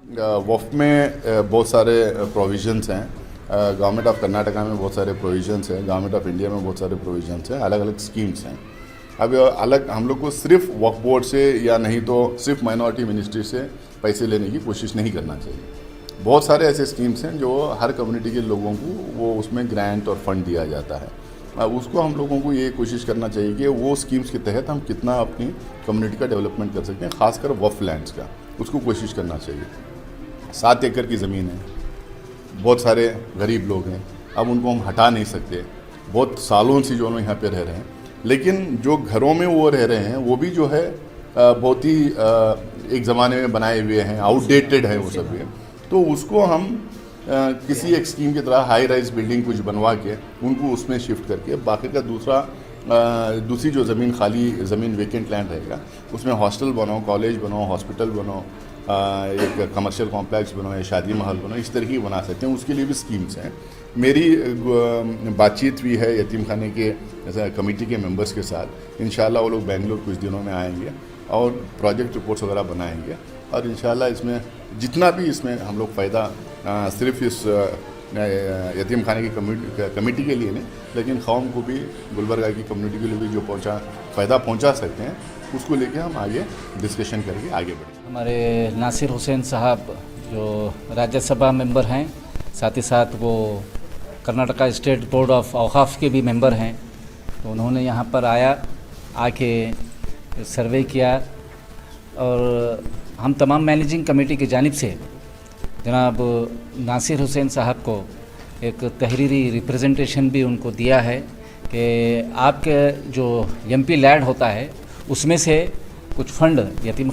वफ़ में बहुत सारे प्रोविज़न्स हैं। गवर्नमेंट ऑफ कर्नाटका में बहुत सारे प्रोविज़न्स हैं, गवर्नमेंट ऑफ इंडिया में बहुत सारे प्रोविज़न्स हैं, अलग अलग स्कीम्स हैं। अब अलग हम लोग को सिर्फ वक्फ बोर्ड से या नहीं तो सिर्फ माइनॉरिटी मिनिस्ट्री से पैसे लेने की कोशिश नहीं करना चाहिए। बहुत सारे ऐसे स्कीम्स हैं जो हर कम्युनिटी के लोगों को वो उसमें ग्रांट और फंड दिया जाता है। उसको हम लोगों को ये कोशिश करना चाहिए कि वो स्कीम्स के तहत हम कितना अपनी कम्युनिटी का डेवलपमेंट कर सकते हैं, ख़ासकर वक्फ लैंड्स का, उसको कोशिश करना चाहिए। 7 एकड़ की ज़मीन है, बहुत सारे गरीब लोग हैं, अब उनको हम हटा नहीं सकते, बहुत सालों से जो लोग यहाँ पे रह रहे हैं, लेकिन जो घरों में वो रह रहे हैं वो भी जो है बहुत ही एक ज़माने में बनाए हुए हैं, आउटडेटेड है वो सब भी। तो उसको हम किसी एक स्कीम की तरह हाई राइज बिल्डिंग कुछ बनवा के उनको उसमें शिफ्ट करके बाकी का दूसरी जो ज़मीन खाली ज़मीन वेकेंट लैंड रहेगा उसमें हॉस्टल बनाओ, कॉलेज बनाओ, हॉस्पिटल बनाओ, एक कमर्शियल कॉम्प्लेक्स बनाओ या शादी महल बनाओ, इस तरह की बना सकते हैं। उसके लिए भी स्कीम्स हैं। मेरी बातचीत भी है यतीम खाने के कमेटी के मेंबर्स के साथ। इंशाल्लाह वो लोग बेंगलोर कुछ दिनों में आएंगे और प्रोजेक्ट रिपोर्ट्स वगैरह बनाएंगे और इंशाल्लाह इसमें जितना भी इसमें हम लोग फ़ायदा सिर्फ इस यतीम खाने की कमेटी के लिए नहीं, लेकिन कौम को भी, गुलबर्गा की कम्युनिटी के लिए भी जो फ़ायदा पहुंचा सकते हैं, उसको लेके हम आगे डिस्कशन करके आगे बढ़ें। हमारे नासिर हुसैन साहब जो राज्यसभा मेंबर हैं, साथ ही साथ वो कर्नाटका स्टेट बोर्ड ऑफ औकाफ के भी मेंबर हैं। तो उन्होंने यहाँ पर आके सर्वे किया और हम तमाम मैनेजिंग कमेटी की जानिब से जनाब नासिर हुसैन साहब को एक तहरीरी रिप्रेजेंटेशन भी उनको दिया है कि आपके जो एमपी लैड होता है उसमें से कुछ फंड यतीम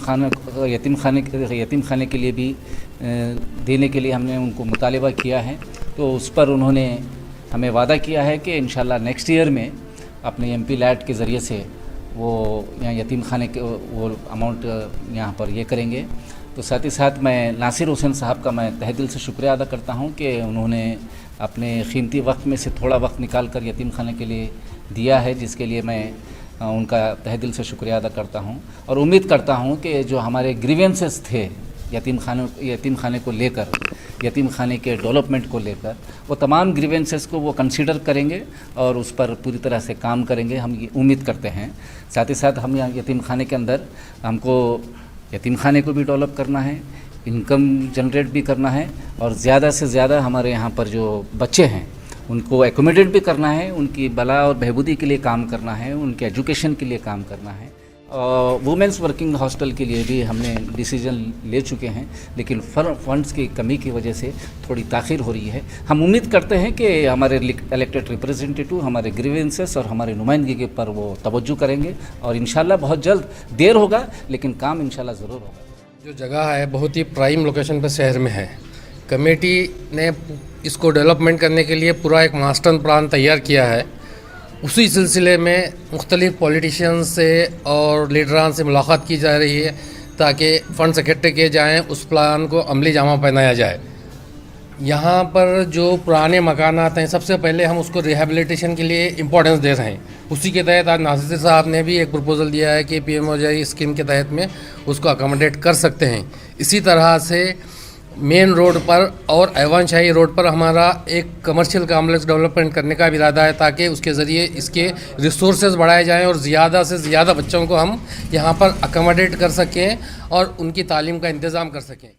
खाने के लिए भी देने के लिए हमने उनको मुतालबा किया है। तो उस पर उन्होंने हमें वादा किया है कि इंशाल्लाह नेक्स्ट ईयर में अपने एमपी लैड के ज़रिए से वो यहाँ यतीम खाने के वो अमाउंट यहाँ पर ये करेंगे। तो साथ ही साथ मैं नासिर हुसैन साहब का मैं तहे दिल से शुक्रिया अदा करता हूँ कि उन्होंने अपने कीमती वक्त में से थोड़ा वक्त निकाल कर यतीम खाने के लिए दिया है, जिसके लिए मैं उनका तहे दिल से शुक्रिया अदा करता हूँ। और उम्मीद करता हूँ कि जो हमारे ग्रीवेंसेस थे यतीम खाने को लेकर, यतीम खाने के डेवलपमेंट को लेकर, वो तमाम ग्रीवेंसेस को वो कंसीडर करेंगे और उस पर पूरी तरह से काम करेंगे, हम ये उम्मीद करते हैं। साथ ही साथ हम यहाँ यतीम खाने के अंदर हमको यतीम खाने को भी डेवलप करना है, इनकम जनरेट भी करना है और ज़्यादा से ज़्यादा हमारे यहाँ पर जो बच्चे हैं उनको एकोमोडेट भी करना है, उनकी भला और बहबूदी के लिए काम करना है, उनके एजुकेशन के लिए काम करना है। वुमेंस वर्किंग हॉस्टल के लिए भी हमने डिसीजन ले चुके हैं, लेकिन फंड्स की कमी की वजह से थोड़ी ताख़ीर हो रही है। हम उम्मीद करते हैं कि हमारे इलेक्टेड रिप्रेजेंटेटिव हमारे ग्रीवेंसेस और हमारे नुमाइंदगी पर वो तवज्जो करेंगे और इंशाल्लाह बहुत जल्द, देर होगा लेकिन काम इंशाल्लाह ज़रूर होगा। जो जगह है बहुत ही प्राइम लोकेशन पर शहर में है। कमेटी ने इसको डेवलपमेंट करने के लिए पूरा एक मास्टर प्लान तैयार किया है। उसी सिलसिले में मुख्तलिफ पॉलिटिशियंस से और लीडरान से मुलाकात की जा रही है ताकि फ़ंड्स इकट्ठे किए जाएँ, उस प्लान को अमली जामा पहनाया जाए। यहाँ पर जो पुराने मकानात हैं, सबसे पहले हम उसको रिहेबिलिटेशन के लिए इम्पोर्टेंस दे रहे हैं। उसी के तहत आज नासिर साहब ने भी एक प्रपोज़ल दिया है कि पीएमओजेई स्कीम के तहत में उसको अकोमोडेट कर सकते हैं। इसी तरह से मेन रोड पर और ऐवान शाही रोड पर हमारा एक कमर्शियल कॉम्प्लेक्स डेवलपमेंट करने का भी इरादा है ताकि उसके ज़रिए इसके रिसोर्सेज बढ़ाए जाएं और ज़्यादा से ज़्यादा बच्चों को हम यहाँ पर अकोमोडेट कर सकें और उनकी तालीम का इंतज़ाम कर सकें।